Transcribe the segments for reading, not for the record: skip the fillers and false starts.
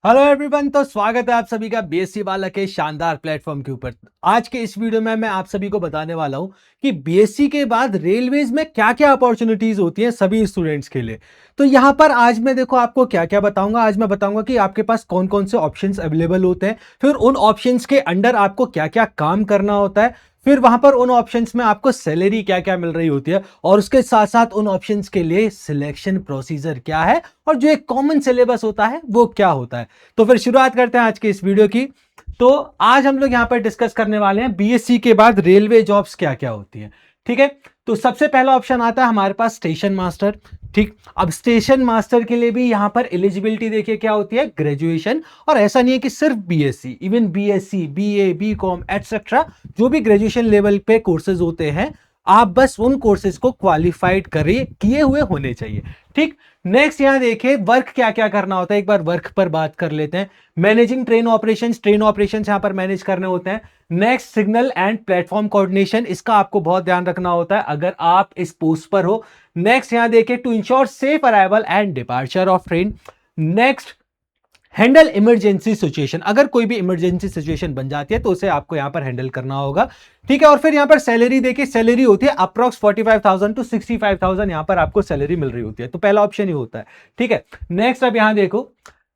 Hello everyone, तो स्वागत है आप सभी का बीएससी वाला के शानदार प्लेटफॉर्म के ऊपर। आज के इस वीडियो में मैं आप सभी को बताने वाला हूं कि बीएससी के बाद रेलवेज में क्या क्या अपॉर्चुनिटीज होती हैं सभी स्टूडेंट्स के लिए। तो यहां पर आज मैं देखो आपको क्या क्या बताऊंगा। आज मैं बताऊंगा कि आपके पास कौन कौन से ऑप्शंस अवेलेबल होते हैं, फिर उन ऑप्शंस के अंडर आपको क्या क्या काम करना होता है, फिर वहां पर उन ऑप्शंस में आपको सैलरी क्या क्या मिल रही होती है, और उसके साथ साथ उन ऑप्शंस के लिए सिलेक्शन प्रोसीजर क्या है, और जो एक कॉमन सिलेबस होता है वो क्या होता है। तो फिर शुरुआत करते हैं आज के इस वीडियो की। तो आज हम लोग यहां पर डिस्कस करने वाले हैं बीएससी के बाद रेलवे जॉब्स क्या क्या होती हैं। ठीक है, तो सबसे पहला ऑप्शन आता है हमारे पास स्टेशन मास्टर। ठीक, अब स्टेशन मास्टर के लिए भी यहां पर एलिजिबिलिटी देखिए क्या होती है, ग्रेजुएशन। और ऐसा नहीं है कि सिर्फ BSc, even BSc, BA, BCom etcetera, जो भी ग्रेजुएशन लेवल पे कोर्सेज होते हैं, आप बस उन कोर्सेज को क्वालिफाइड करिए, किए हुए होने चाहिए। ठीक, नेक्स्ट यहां देखिए वर्क क्या क्या करना होता है, एक बार वर्क पर बात कर लेते हैं। मैनेजिंग ट्रेन ऑपरेशंस यहां पर मैनेज करने होते हैं। Next signal and platform coordination, इसका आपको बहुत ध्यान रखना होता है अगर आप इस पोस्ट पर हो। नेक्स्ट यहां देखिए to ensure safe arrival and departure of train. Next handle emergency situation, अगर कोई भी इमरजेंसी सिचुएशन बन जाती है तो उसे आपको यहां पर हैंडल करना होगा। ठीक है, और फिर यहां पर सैलरी देखिए, सैलरी होती है अप्रॉक्स 45,000 टू 65,000, यहां पर आपको सैलरी मिल रही होती है। तो पहला ऑप्शन ही होता है। ठीक है, नेक्स्ट अब यहां देखो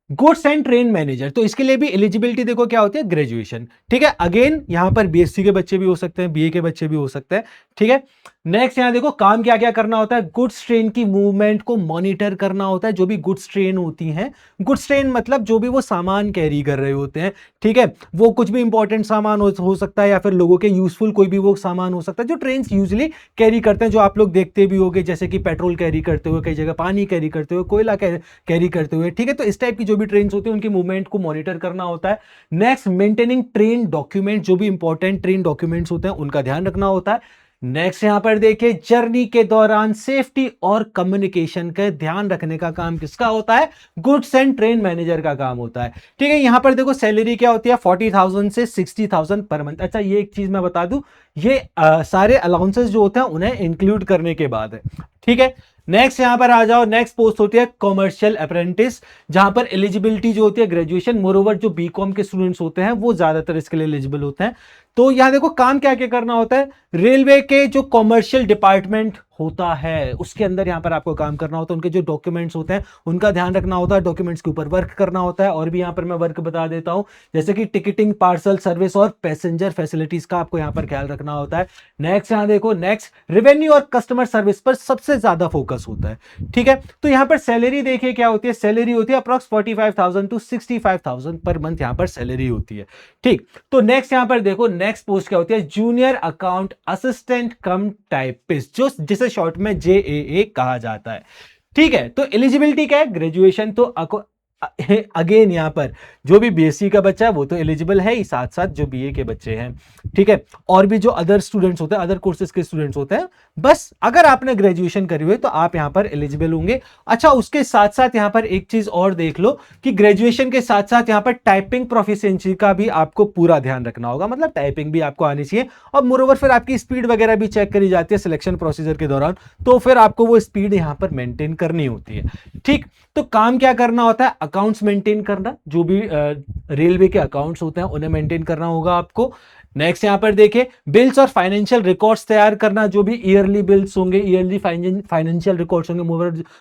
गुड्स एंड ट्रेन मैनेजर, तो इसके लिए भी एलिजिबिलिटी देखो क्या होती है, ग्रेजुएशन। ठीक है, अगेन यहां पर बीएससी के बच्चे भी हो सकते हैं, बीए के बच्चे भी हो सकते हैं। ठीक है, नेक्स्ट यहां देखो काम क्या क्या करना होता है, गुड्स ट्रेन की मूवमेंट को मॉनिटर करना होता है। जो भी गुड्स ट्रेन होती हैं, गुड्स ट्रेन मतलब जो भी वो सामान कैरी कर रहे होते हैं। ठीक है, वो कुछ भी इंपॉर्टेंट सामान हो सकता है, या फिर लोगों के यूजफुल कोई भी वो सामान हो सकता है जो ट्रेन यूजली कैरी करते हैं, जो आप लोग देखते भी होंगे, जैसे कि पेट्रोल कैरी करते हुए, कई जगह पानी कैरी करते हुए, कोयला कैरी करते हुए। ठीक है, तो इस टाइप की जो भी ट्रेन होती है उनकी मूवमेंट को मॉनिटर करना होता है। नेक्स्ट मेंटेनिंग ट्रेन डॉक्यूमेंट, जो भी इंपॉर्टेंट ट्रेन डॉक्यूमेंट्स होते हैं उनका ध्यान रखना होता है। नेक्स्ट यहां पर देखिए जर्नी के दौरान सेफ्टी और कम्युनिकेशन का ध्यान रखने का काम किसका होता है, गुड्स एंड ट्रेन मैनेजर का काम होता है। ठीक है, यहां पर देखो सैलरी क्या होती है, 40,000 से 60,000 पर मंथ। अच्छा, ये एक चीज मैं बता दूं, ये सारे अलाउंसेस जो होते हैं उन्हें इंक्लूड करने के बाद है। ठीक है, नेक्स्ट यहां पर आ जाओ, नेक्स्ट पोस्ट होती है कॉमर्शियल अप्रेंटिस, जहां पर एलिजिबिलिटी जो होती है ग्रेजुएशन। मोरोवर जो बीकॉम के स्टूडेंट्स होते हैं वो ज्यादातर इसके लिए एलिजिबल होते हैं। तो यहां देखो काम क्या क्या करना होता है, रेलवे के जो कॉमर्शियल डिपार्टमेंट होता है उसके अंदर यहां पर आपको काम करना होता है। उनके जो डॉक्यूमेंट्स होते हैं उनका ध्यान रखना होता है, डॉक्यूमेंट्स के ऊपर वर्क करना होता है। और भी यहां पर मैं वर्क बता देता हूं, जैसे कि टिकटिंग, पार्सल सर्विस और पैसेंजर फैसिलिटीज का आपको यहां पर ख्याल रखना होता है। नेक्स्ट यहां देखो, नेक्स्ट रेवेन्यू और कस्टमर सर्विस पर सबसे ज्यादा फोकस होता है। ठीक है, तो यहां पर सैलरी देखिए क्या होती है, सैलरी होती है अप्रॉक्स 45,000 टू 65,000 पर मंथ, यहां पर सैलरी होती है। ठीक, तो नेक्स्ट यहां पर देखो नेक्स्ट पोस्ट क्या होती है, जूनियर अकाउंट असिस्टेंट कम टाइपिस्ट, जो जिसे शॉर्ट में जेएए कहा जाता है। ठीक है, तो एलिजिबिलिटी क्या है, ग्रेजुएशन। तो अगेन यहां पर जो भी बीएससी का बच्चा है वो तो एलिजिबल है ही, साथ साथ जो बीए के बच्चे हैं। ठीक है, और भी जो अदर स्टूडेंट्स होते हैं, अदर कोर्सेज के स्टूडेंट्स होते हैं, बस अगर आपने ग्रेजुएशन करी हुई तो आप यहां पर एलिजिबल होंगे। अच्छा, उसके साथ साथ यहां पर एक चीज और देख लो कि ग्रेजुएशन के साथ साथ यहां पर टाइपिंग प्रोफिशिएंसी का भी आपको पूरा ध्यान रखना होगा, मतलब टाइपिंग भी आपको आनी चाहिए। और मोरओवर फिर आपकी स्पीड वगैरह भी चेक करी जाती है सिलेक्शन प्रोसीजर के दौरान, तो फिर आपको वो स्पीड यहां पर मेंटेन करनी होती है। ठीक, तो काम क्या करना होता है, अकाउंट्स मेंटेन करना, जो भी रेलवे के अकाउंट्स होते हैं उन्हें मेंटेन करना होगा आपको। नेक्स्ट यहां पर देखिए बिल्स और फाइनेंशियल रिकॉर्ड्स तैयार करना, जो भी ईयरली बिल्स होंगे, ईयरली फाइनेंशियल रिकॉर्ड्स होंगे,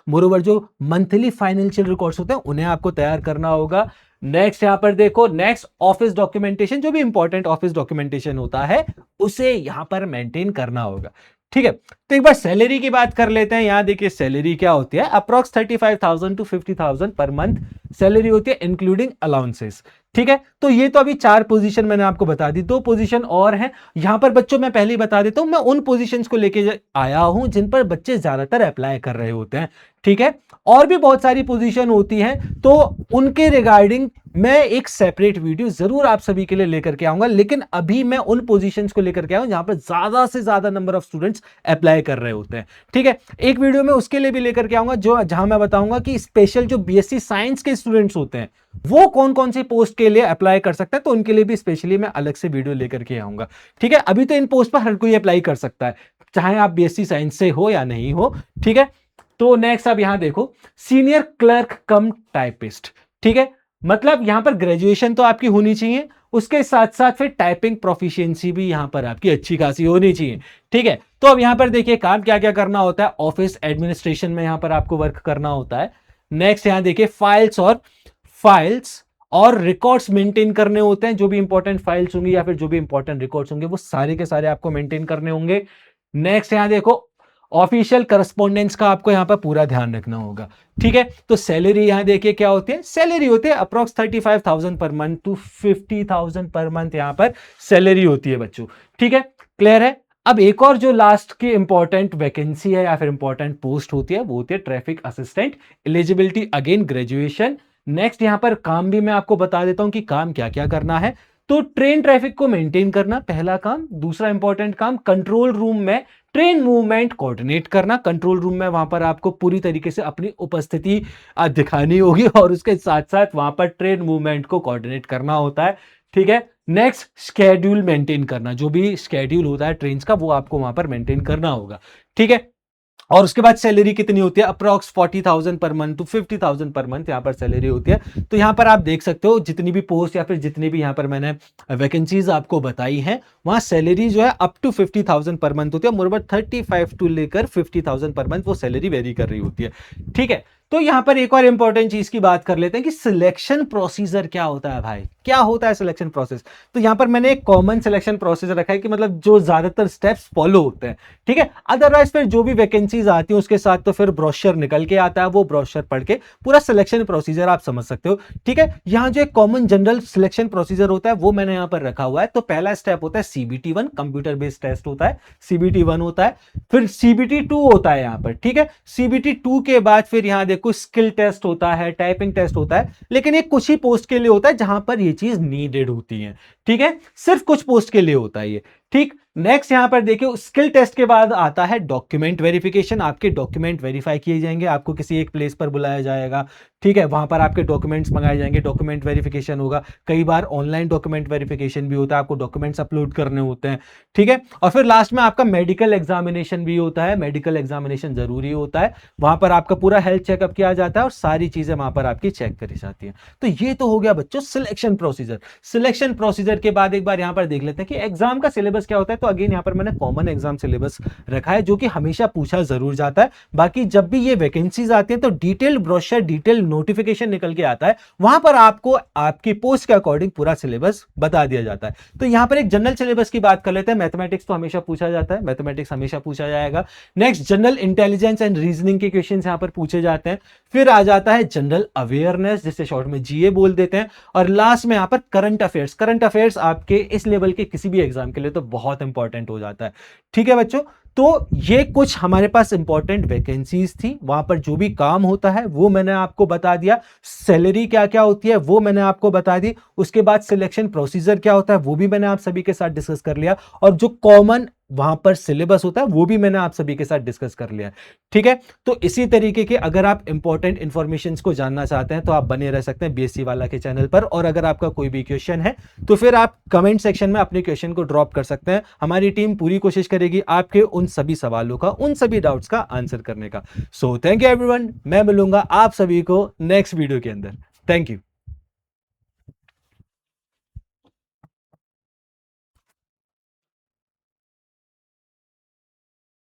मोरोवर जो मंथली फाइनेंशियल रिकॉर्ड्स होते हैं उन्हें आपको तैयार करना होगा। नेक्स्ट यहां पर देखो, नेक्स्ट ऑफिस डॉक्यूमेंटेशन, जो भी इंपॉर्टेंट ऑफिस डॉक्यूमेंटेशन होता है उसे यहां पर मेंटेन करना होगा। ठीक है, तो एक बार सैलरी की बात कर लेते हैं। यहां देखिए सैलरी क्या होती है, approx 35,000 to 50,000 per month salary होती है, इंक्लूडिंग अलाउंसेस। ठीक है, तो ये तो अभी 4 पोजीशन मैंने आपको बता दी, 2 पोजीशन और हैं यहां पर बच्चों। मैं पहले ही बता देता हूं, मैं उन पोजीशंस को लेके आया हूं जिन पर बच्चे ज्यादातर अप्लाई कर रहे होते हैं। ठीक है, और भी बहुत सारी पोजीशन होती हैं, तो उनके रिगार्डिंग मैं एक सेपरेट वीडियो जरूर आप सभी के लिए लेकर के आऊंगा। लेकिन अभी मैं उन पोजीशंस को लेकर के आया हूं जहां पर ज्यादा से ज्यादा नंबर ऑफ स्टूडेंट्स अप्लाई कर रहे होते हैं। ठीक है, एक वीडियो में उसके लिए भी लेकर के आऊंगा जो जहां मैं बताऊंगा कि स्पेशल जो बीएससी साइंस के स्टूडेंट्स होते हैं वो कौन कौन सी पोस्ट के लिए अप्लाई कर सकते हैं, तो उनके लिए भी स्पेशली मैं अलग से वीडियो लेकर के आऊंगा। ठीक है, अभी तो इन पोस्ट पर हर कोई अप्लाई कर सकता है, चाहे आप बीएससी साइंस से हो या नहीं हो। ठीक है, तो नेक्स्ट अब यहां देखो सीनियर क्लर्क कम टाइपिस्ट। ठीक है, मतलब यहां पर ग्रेजुएशन तो आपकी होनी चाहिए, उसके साथ साथ फिर टाइपिंग प्रोफिशिएंसी भी यहां पर आपकी अच्छी खासी होनी चाहिए। ठीक है, तो अब यहां पर देखिए काम क्या क्या करना होता है। ऑफिस एडमिनिस्ट्रेशन में यहां पर आपको वर्क करना होता है। नेक्स्ट यहां देखिए फाइल्स और रिकॉर्ड्स मेंटेन करने होते हैं। जो भी इंपॉर्टेंट फाइल्स होंगी या फिर जो भी इंपॉर्टेंट रिकॉर्ड्स होंगे वो सारे के सारे आपको मेंटेन करने होंगे। नेक्स्ट यहां देखो ऑफिशियल करस्पॉन्डेंस का आपको यहां पर पूरा ध्यान रखना होगा। ठीक है, तो सैलरी यहां देखिए क्या होती है, सैलरी होती है approx 35,000 per month to 50,000 per month यहां पर सैलरी होती है बच्चों। ठीक है, क्लियर है। अब एक और जो लास्ट की इंपॉर्टेंट वैकेंसी है या फिर इंपॉर्टेंट पोस्ट होती है वो होती है traffic assistant. Eligibility again graduation. Next यहां पर काम भी मैं आपको बता देता हूं कि काम क्या क्या करना है। तो ट्रेन ट्रैफिक को मेंटेन करना पहला काम। दूसरा इंपॉर्टेंट काम कंट्रोल रूम में ट्रेन मूवमेंट कोऑर्डिनेट करना। कंट्रोल रूम में वहां पर आपको पूरी तरीके से अपनी उपस्थिति दिखानी होगी और उसके साथ साथ वहां पर ट्रेन मूवमेंट को कोऑर्डिनेट करना होता है। ठीक है, नेक्स्ट स्केड्यूल मेंटेन करना। जो भी स्केड्यूल होता है ट्रेन का वो आपको वहां पर मेंटेन करना होगा। ठीक है, और उसके बाद सैलरी कितनी होती है, approx 40,000 per month to 50,000 per month यहां पर सैलरी होती है। तो यहां पर आप देख सकते हो जितनी भी पोस्ट या फिर जितनी भी यहां पर मैंने वैकेंसीज आपको बताई हैं वहां सैलरी जो है अप टू 50,000 पर मंथ होती है। मोरओवर 35 टू लेकर 50,000 पर मंथ वो सैलरी वेरी कर रही होती है। ठीक है, तो यहां पर एक और इंपॉर्टेंट चीज की बात कर लेते हैं कि सिलेक्शन प्रोसीजर क्या होता है भाई, क्या होता है सिलेक्शन प्रोसेस। तो यहां पर मैंने एक कॉमन सिलेक्शन प्रोसीजर रखा है कि मतलब जो ज्यादातर स्टेप्स फॉलो होते हैं। ठीक है, अदरवाइज फिर जो भी वैकेंसीज आती है उसके साथ तो फिर ब्रोशर निकल के आता है, वो ब्रोशर पढ़ के पूरा सिलेक्शन प्रोसीजर आप समझ सकते हो। ठीक है, यहां जो एक कॉमन जनरल सिलेक्शन प्रोसीजर होता है वो मैंने यहां पर रखा हुआ है। तो पहला स्टेप होता है सीबीटी 1, कंप्यूटर बेस्ड टेस्ट होता है, सीबीटी 1 होता है। फिर सीबीटी 2 होता है यहां पर। ठीक है, सीबीटी 2 के बाद फिर यहां देखो स्किल टेस्ट होता है, टाइपिंग टेस्ट होता है, लेकिन ये कुछ ही पोस्ट के लिए होता है जहां पर ये चीज नीडेड होती है। ठीक है, सिर्फ कुछ पोस्ट के लिए होता है ये। ठीक, नेक्स्ट यहां पर देखिए स्किल टेस्ट के बाद आता है डॉक्यूमेंट वेरिफिकेशन। आपके डॉक्यूमेंट वेरीफाई किए जाएंगे, आपको किसी एक प्लेस पर बुलाया जाएगा। ठीक है, वहां पर आपके डॉक्यूमेंट्स मंगाए जाएंगे, डॉक्यूमेंट वेरिफिकेशन होगा। कई बार ऑनलाइन डॉक्यूमेंट वेरिफिकेशन भी होता है, आपको डॉक्यूमेंट्स अपलोड करने होते हैं। ठीक है, और फिर लास्ट में आपका मेडिकल एग्जामिनेशन भी होता है। मेडिकल एग्जामिनेशन जरूरी होता है, वहां पर आपका पूरा हेल्थ चेकअप किया जाता है और सारी चीजें वहां पर आपकी चेक करी जाती है। तो ये तो हो गया बच्चों सिलेक्शन प्रोसीजर। सिलेक्शन प्रोसीजर के बाद एक बार यहां पर देख लेते हैं कि एग्जाम का सिलेबस क्या होता है। तो अगेन यहां पर मैंने कॉमन एग्जाम सिलेबस रखा है जो कि हमेशा पूछा जरूर जाता है। बाकी जब भी ये वैकेंसीज आती है तो डिटेल ब्रोशर, डिटेल नोटिफिकेशन निकल के आता है, वहां पर आपको आपकी पोस्ट के अकॉर्डिंग पूरा सिलेबस बता दिया जाता है। तो यहां पर एक जनरल सिलेबस की बात कर लेते हैं। मैथमेटिक्स तो हमेशा पूछा जाता है, मैथमेटिक्स हमेशा पूछा जाएगा। Next general intelligence and reasoning के क्वेश्चंस यहां पर पूछे जाते हैं। फिर आ जाता है जनरल अवेयरनेस जिसे शॉर्ट में जीए बोल देते हैं। और लास्ट में यहां पर करंट अफेयर्स। करंट अफेयर्स आपके इस लेवल के किसी भी एग्जाम के लिए तो बहुत इंपॉर्टेंट हो जाता है। ठीक है बच्चों, तो ये कुछ हमारे पास इंपॉर्टेंट वैकेंसीज थी, वहां पर जो भी काम होता है वो मैंने आपको बता दिया। सैलरी क्या क्या होती है वो मैंने आपको बता दी। उसके बाद सिलेक्शन प्रोसीजर क्या होता है वो भी मैंने आप सभी के साथ डिस्कस कर लिया। और जो कॉमन वहां पर सिलेबस होता है वो भी मैंने आप सभी के साथ डिस्कस कर लिया। ठीक है, तो इसी तरीके के अगर आप इंपॉर्टेंट इंफॉर्मेशन को जानना चाहते हैं तो आप बने रह सकते हैं बीएससी वाला के चैनल पर। और अगर आपका कोई भी क्वेश्चन है तो फिर आप कमेंट सेक्शन में अपने क्वेश्चन को ड्रॉप कर सकते हैं। हमारी टीम पूरी कोशिश करेगी आपके उन सभी सवालों का, उन सभी डाउट्स का आंसर करने का। सो थैंक यू एवरीवन, मैं मिलूंगा आप सभी को नेक्स्ट वीडियो के अंदर। Thank you.